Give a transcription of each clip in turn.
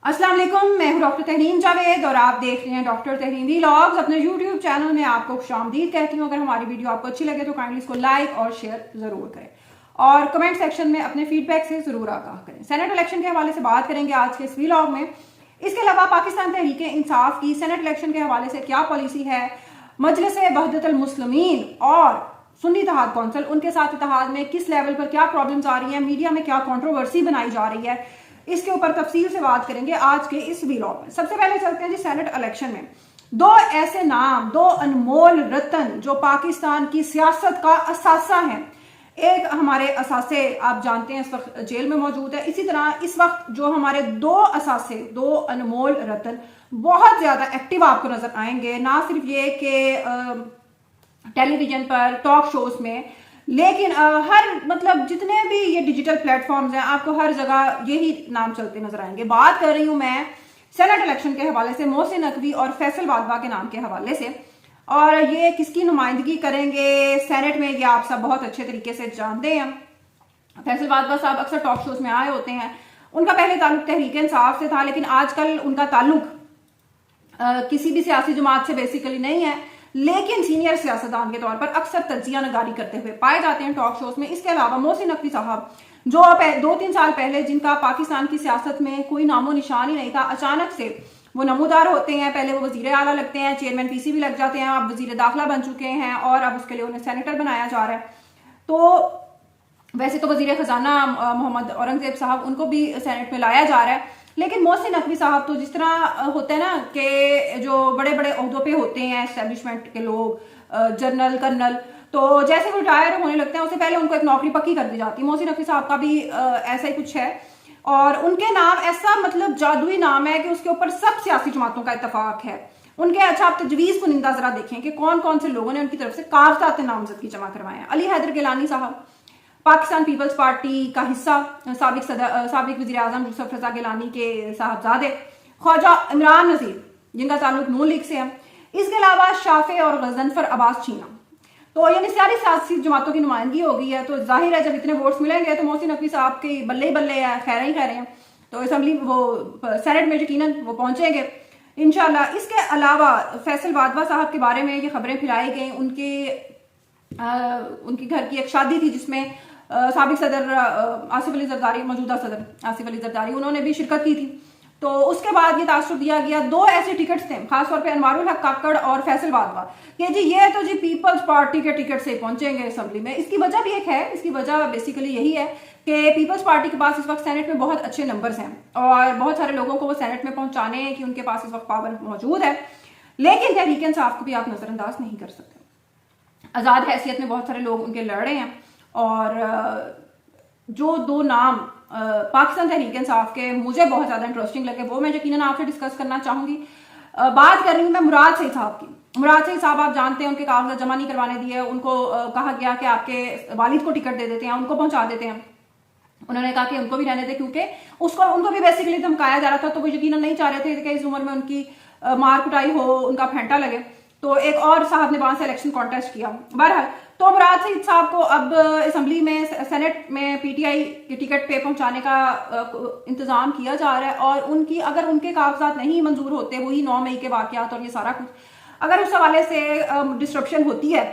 अस्सलाम वालेकुम, मैं हूं डॉक्टर तहरीन जावेद और आप देख रहे हैं डॉक्टर तहरीन व्लॉग्स। अपने यूट्यूब चैनल में आपको खुशामदीद कहती हूं। अगर हमारी वीडियो आपको अच्छी लगे तो काइंडली इसको लाइक और शेयर जरूर करें और कमेंट सेक्शन में अपने फीडबैक से जरूर आगाह करें। सेनेट इलेक्शन के हवाले से बात करेंगे आज के इस व्लॉग में। इसके अलावा पाकिस्तान तहरीक इंसाफ की सेनेट इलेक्शन के हवाले से क्या पॉलिसी है, मजलिस वहदतुल मुस्लिमीन और सुन्नी इत्तेहाद कौंसिल उनके साथ इत्तेहाद में किस लेवल पर क्या प्रॉब्लम्स आ रही हैं, मीडिया में क्या कंट्रोवर्सी बनाई जा रही है, इसके ऊपर तफसील से बात करेंगे आज के इस व्लॉग में। सबसे पहले चलते हैं जी सेनेट इलेक्शन में। दो ऐसे नाम, दो अनमोल रतन जो पाकिस्तान की सियासत का असासा है। एक हमारे असासे आप जानते हैं इस वक्त जेल में मौजूद है। इसी तरह इस वक्त जो हमारे दो असासे, दो अनमोल रतन बहुत ज्यादा एक्टिव आपको नजर आएंगे, ना सिर्फ ये कि टेलीविजन पर टॉक शोज में, लेकिन हर मतलब जितने भी ये डिजिटल प्लेटफॉर्म्स हैं आपको हर जगह यही नाम चलते नजर आएंगे। बात कर रही हूं मैं सेनेट इलेक्शन के हवाले से मोहसिन नकवी और फैसल वाधवा के नाम के हवाले से। और ये किसकी नुमाइंदगी करेंगे सेनेट में, ये आप सब बहुत अच्छे तरीके से जानते हैं। फैसल वाधवा साहब अक्सर टॉक शोज में आए होते हैं। उनका पहले ताल्लुक तहरीक इंसाफ से था, लेकिन आजकल उनका ताल्लुक किसी भी सियासी जमात से बेसिकली नहीं है, लेकिन सीनियर सियासतदान के तौर पर अक्सर तज्जिया नगारी करते हुए पाए जाते हैं टॉक शोज में। इसके अलावा मोहसिन नकवी साहब जो 2-3 साल पहले जिनका पाकिस्तान की सियासत में कोई नामो निशान ही नहीं था, अचानक से वो नमूदार होते हैं। पहले वो वजीर आला लगते हैं, चेयरमैन पीसी भी लग जाते हैं, अब वजीर दाखिला बन चुके हैं और अब उसके लिए उन्हें सेनेटर बनाया जा रहा है। तो वैसे तो वजीर खजाना मोहम्मद औरंगजेब साहब, उनको भी सेनेट में लाया जा रहा है, लेकिन मोहसिन नकवी साहब तो जिस तरह होते हैं ना कि जो बड़े बड़े ओहदों पे होते हैं एस्टेब्लिशमेंट के लोग, जनरल कर्नल, तो जैसे वो रिटायर होने लगते हैं उससे पहले उनको एक नौकरी पक्की कर दी जाती है। मोहसिन नकवी साहब का भी ऐसा ही कुछ है और उनके नाम ऐसा मतलब जादुई नाम है कि उसके ऊपर सब सियासी जमातों का इत्तेफाक है उनके। अच्छा, आप तजवीज कुनिंदा जरा देखें कि कौन कौन से लोगों ने उनकी तरफ से कागजात नामजदगी जमा करवाए हैं। अली हैदर गिलानी साहब पाकिस्तान पीपल्स पार्टी का हिस्सा, साबिक वजीर आजम यूसुफ रजा गिलानी के साहबजादे, ख्वाजा इमरान नजीर जिनका ताल्लुक नून लीग से है। इसके अलावा शाफे और गजनफर अब्बास चीना, तो यानी सारी सियासी जमातों की नुमाइंदगी हो गई है। तो जाहिर है जब इतने वोट्स मिलेंगे तो मोहसिन नकवी साहब के बल्ले ही बल्ले है, खैर ही खैर हैं, तो असेंबली वो सेनेट में यकीनन वो पहुंचेंगे इंशाल्लाह। इसके अलावा फैसल वाधवा साहब के बारे में ये खबरें फैलाई गई, उनके घर की एक शादी थी जिसमें साबिक सदर आसिफ अली जरदारी, मौजूदा सदर आसिफ अली जरदारी, उन्होंने भी शिरकत की थी। तो उसके बाद ये तासुर दिया गया, दो ऐसे टिकट्स थे खासतौर पे अनवारुल हक काकड़ और फैसल वाधवा कि जी ये तो जी पीपल्स पार्टी के टिकट से पहुंचेंगे असेंबली में। इसकी वजह भी एक है, इसकी वजह बेसिकली यही है कि पीपल्स पार्टी के पास इस वक्त सेनेट में बहुत अच्छे नंबर्स हैं और बहुत सारे लोगों को वो सेनेट में पहुंचाने की उनके पास इस वक्त पावर मौजूद है। लेकिन तहरीक इंसाफ को भी आप नजरअंदाज नहीं कर सकते। आजाद हैसियत में बहुत सारे लोग उनके लड़ रहे हैं और जो दो नाम पाकिस्तान तहरीक इंसाफ के मुझे बहुत ज्यादा इंटरेस्टिंग लगे वो मैं यकीनन आपसे डिस्कस करना चाहूंगी। बात कर रही हूं मैं मुराद सईद साहब की। मुराद सईद साहब आप जानते हैं उनके कागजात जमा नहीं करवाने दिए, उनको कहा गया कि आपके वालिद को टिकट दे देते हैं, उनको पहुंचा देते हैं। उन्होंने कहा कि उनको भी रहने दे क्योंकि उनको भी बेसिकली धमकाया जा रहा था, तो वो यकीनन नहीं चाह रहे थे कि इस उम्र में उनकी मार कुटाई हो, उनका फेंटा लगे। तो एक और साहब ने वहां से इलेक्शन कॉन्टेस्ट किया। बहरहाल तो मुराद सईद साहब को अब असेंबली में सेनेट में पीटीआई के टिकट पे पहुंचाने का इंतजाम किया जा रहा है और उनकी अगर उनके कागजात नहीं मंजूर होते, वही 9 मई के वाकयात और ये सारा कुछ अगर उस हवाले से डिस्ट्रप्शन होती है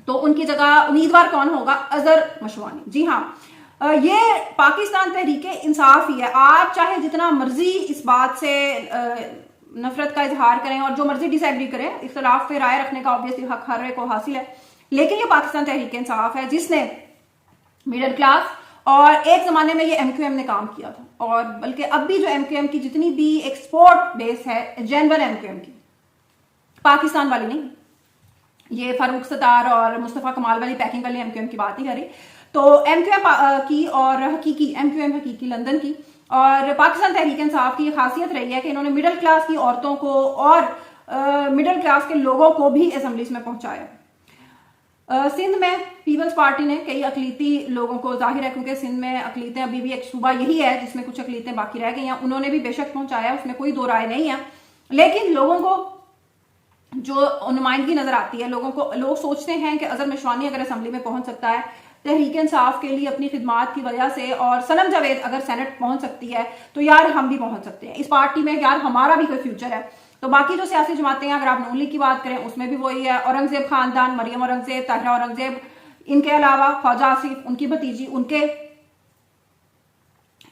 तो उनकी जगह उम्मीदवार कौन होगा? अजहर मशवानी। जी हाँ, ये पाकिस्तान तहरीक इंसाफ ही है। आप चाहे जितना मर्जी इस बात से नफरत का इजहार करें और जो मर्जी डिसएग्री करें, इख्तलाफ पे राय रखने का ऑब्वियसली हक हर एक को हासिल है, लेकिन ये पाकिस्तान तहरीक इंसाफ है जिसने मिडिल क्लास और एक जमाने में ये एमक्यूएम ने काम किया था और बल्कि अब भी जो एमक्यूएम की जितनी भी एक्सपोर्ट बेस है जेनवन एमक्यूएम की, पाकिस्तान वाली नहीं, ये फारूक सत्तार और मुस्तफा कमाल वाली पैकिंग वाली एमक्यूएम की बात ही करी, तो एमक्यूएम की और हकीकी एमक्यूएम हकीकी लंदन की और पाकिस्तान तहरीक इंसाफ की खासियत रही है कि इन्होंने मिडिल क्लास की औरतों को और मिडिल क्लास के लोगों को भी असेंबलीज में पहुंचाया। सिंध में पीपल्स पार्टी ने कई अकलीती लोगों को, जाहिर है क्योंकि सिंध में अकलीतें अभी भी एक सूबा यही है जिसमें कुछ अकलीतें बाकी रह गई हैं, उन्होंने भी बेशक पहुंचाया, उसमें कोई दो राय नहीं है। लेकिन लोगों को जो नुमाइंदगी नजर आती है, लोग सोचते हैं कि अजहर मशवानी अगर असेंबली में पहुंच सकता है तहरीक इंसाफ के लिए अपनी खिदमात की वजह से, और सनम जावेद अगर सेनेट पहुंच सकती है तो यार हम भी पहुंच सकते हैं इस पार्टी में, यार हमारा भी कोई फ्यूचर है। तो बाकी जो सियासी जमातें हैं, अगर आप नून लीग की बात करें उसमें भी वही है, औरंगजेब खानदान, मरियम औरंगजेब, ताहिरा औरंगजेब, इनके अलावा ख्वाजा आसिफ, उनकी भतीजी, उनके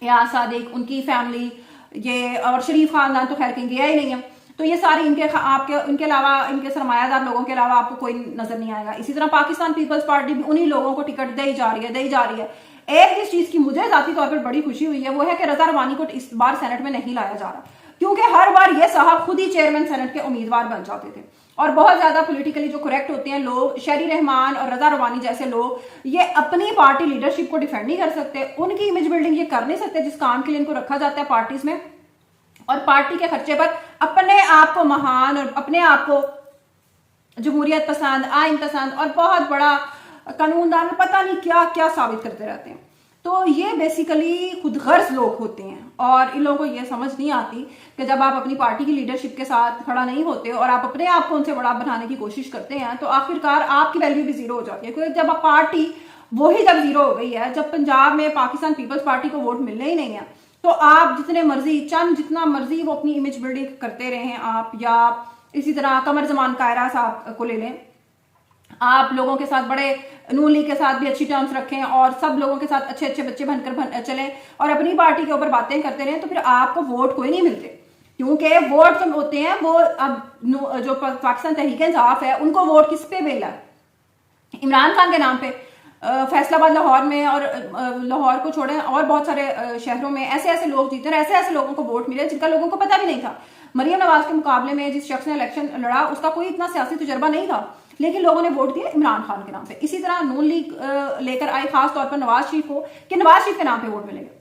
या सादिक, उनकी फैमिली, ये और शरीफ खानदान तो खैर कहीं गया ही नहीं है। तो ये सारी इनके अलावा, इनके सरमायादार लोगों के अलावा आपको कोई नजर नहीं आएगा। इसी तरह पाकिस्तान पीपल्स पार्टी भी उन्हीं लोगों को टिकट दे ही जा रही है। एक जिस चीज की मुझे जाती तौर पर बड़ी खुशी हुई है वो है कि रजा रवानी को इस बार सेनेट में नहीं लाया जा रहा, क्योंकि हर बार ये साहब खुद ही चेयरमैन सेनेट के उम्मीदवार बन जाते थे, और बहुत ज्यादा पॉलिटिकली जो करेक्ट होते हैं लोग, शहरी रहमान और रजा रवानी जैसे लोग, ये अपनी पार्टी लीडरशिप को डिफेंड नहीं कर सकते, उनकी इमेज बिल्डिंग ये कर नहीं सकते जिस काम के लिए इनको रखा जाता है पार्टीज में, और पार्टी के खर्चे पर अपने आप को महान और अपने आप को जमहूरियत पसंद, आइन पसंद और बहुत बड़ा कानूनदान, पता नहीं क्या क्या साबित करते रहते हैं। तो ये बेसिकली खुद गर्ज लोग होते हैं, और इन लोगों को ये समझ नहीं आती कि जब आप अपनी पार्टी की लीडरशिप के साथ खड़ा नहीं होते और आप अपने आप को उनसे बड़ा बनाने की कोशिश करते हैं तो आखिरकार आपकी वैल्यू भी जीरो हो जाती है। क्योंकि जब पार्टी वही जब जीरो हो गई है, जब पंजाब में पाकिस्तान पीपल्स पार्टी को वोट मिलने ही नहीं है, तो आप जितने मर्जी जितना मर्जी वो अपनी इमेज बिल्डिंग करते रहे आप, या इसी तरह कमर जमान कायरा साहब को ले लें, आप लोगों के साथ बड़े नून लीग के साथ भी अच्छी टर्म्स रखें और सब लोगों के साथ अच्छे अच्छे बच्चे बनकर चलें और अपनी पार्टी के ऊपर बातें करते रहें, तो फिर आपको वोट कोई नहीं मिलते। क्योंकि वोट जो होते हैं वो अब जो पाकिस्तान तहरीक इंसाफ है उनको वोट किस पे मिला है? इमरान खान के नाम पे। फैसलाबाद लाहौर में और लाहौर को छोड़े और बहुत सारे शहरों में ऐसे ऐसे लोग जीते और ऐसे ऐसे लोगों को वोट मिले जिनका लोगों को पता भी नहीं था। मरियम नवाज के मुकाबले में जिस शख्स ने इलेक्शन लड़ा उसका कोई इतना सियासी तजुर्बा नहीं था, लेकिन लोगों ने वोट दिया इमरान खान के नाम पे। इसी तरह नून लीग लेकर आई खास तौर पर नवाज शरीफ को कि नवाज शरीफ के नाम पे वोट मिलेंगे।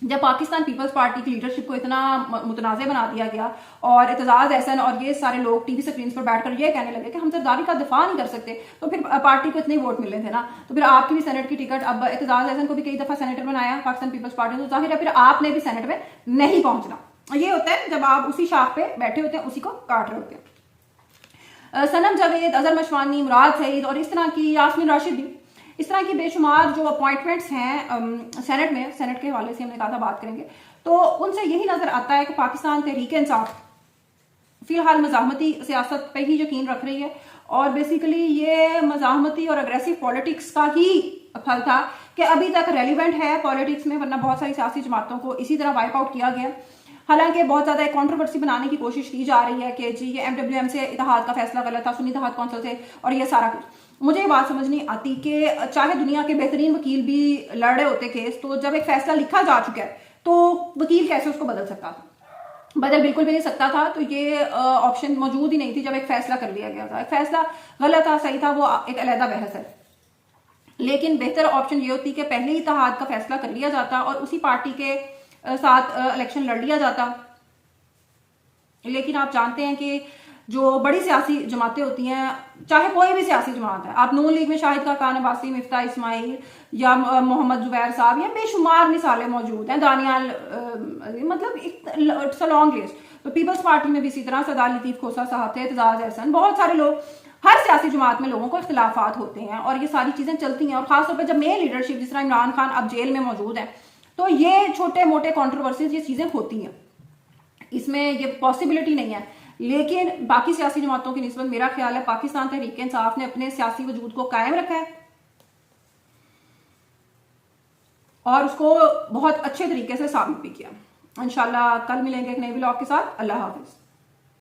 जब पाकिस्तान पीपल्स पार्टी की लीडरशिप को इतना मुतनाज़ बना दिया गया और एतजाज एहसन और ये सारे लोग टीवी स्क्रीन पर बैठकर ये कहने लगे कि हम जरदारी का दिफा नहीं कर सकते, तो फिर पार्टी को इतने वोट मिले थे ना, तो फिर आपकी भी सेनेट की टिकट, अब एतजाज एहसन को भी कई दफा सेनेटर बनाया पाकिस्तान पीपल्स पार्टी, तो जाहिर है फिर आपने भी सेनेट में नहीं पहुंचना। ये होता है जब आप उसी शाख पे बैठे होते हैं, उसी को काट रहे होते हैं। सनम जावेद, अजहर मशवानी, मुराद सईद और इस तरह की यास्मीन राशिद भी, इस तरह की बेशुमार जो अपॉइंटमेंट्स हैं सेनेट में, सेनेट के हवाले से हमने कहा था बात करेंगे, तो उनसे यही नजर आता है कि पाकिस्तान तहरीक इंसाफ फिलहाल मज़ाहमती सियासत पे ही यकीन रख रही है, और बेसिकली ये मज़ाहमती और अग्रेसिव पॉलिटिक्स का ही फल था कि अभी तक रेलिवेंट है पॉलिटिक्स में, वरना बहुत सारी सियासी जमातों को इसी तरह वाइप आउट किया गया। हालांकि बहुत ज्यादा एक कंट्रोवर्सी बनाने की कोशिश की जा रही है कि जी ये MWM से इत्तेहाद का फैसला गलत था, सुन्नी इत्तेहाद कौंसिल से, और ये सारा कुछ। मुझे ये बात समझ नहीं आती कि चाहे दुनिया के बेहतरीन वकील भी लड़ रहे होते केस, तो जब एक फैसला लिखा जा चुका है तो वकील कैसे उसको बदल सकता था? बदल बिल्कुल भी नहीं सकता था। तो ये ऑप्शन मौजूद ही नहीं थी जब एक फैसला कर लिया गया था। एक फैसला गलत था सही था वो एक अलहदा बहस है, लेकिन बेहतर ऑप्शन ये होती कि पहले ही इत्तेहाद का फैसला कर लिया जाता और उसी पार्टी के साथ इलेक्शन लड़ लिया जाता। लेकिन आप जानते हैं कि जो बड़ी सियासी जमातें होती हैं, चाहे कोई भी सियासी जमात है, आप नून लीग में शाहिद खान अब्बासी, मिफ्ता इस्माइल या मोहम्मद जुबैर साहब, या बेशुमार मिसालें मौजूद हैं, दानियाल, मतलब इट्स अ लॉन्ग लिस्ट। तो पीपल्स पार्टी में भी इसी तरह सरदार लतीफ खोसा साहब थे, एतजाज एहसन, बहुत सारे लोग। हर सियासी जमात में लोगों को इख्तिलाफात होते हैं और ये सारी चीजें चलती हैं, और खासतौर पर जब मेन लीडरशिप जिस तरह इमरान खान अब जेल में मौजूद है, तो ये छोटे मोटे कॉन्ट्रोवर्सीज ये चीजें होती हैं, इसमें ये पॉसिबिलिटी नहीं है। लेकिन बाकी सियासी जमातों की निस्बत मेरा ख्याल है पाकिस्तान तहरीक इंसाफ ने अपने सियासी वजूद को कायम रखा है और उसको बहुत अच्छे तरीके से साबित भी किया। इंशाल्लाह कल मिलेंगे एक नए ब्लॉग के साथ। अल्लाह हाफिज।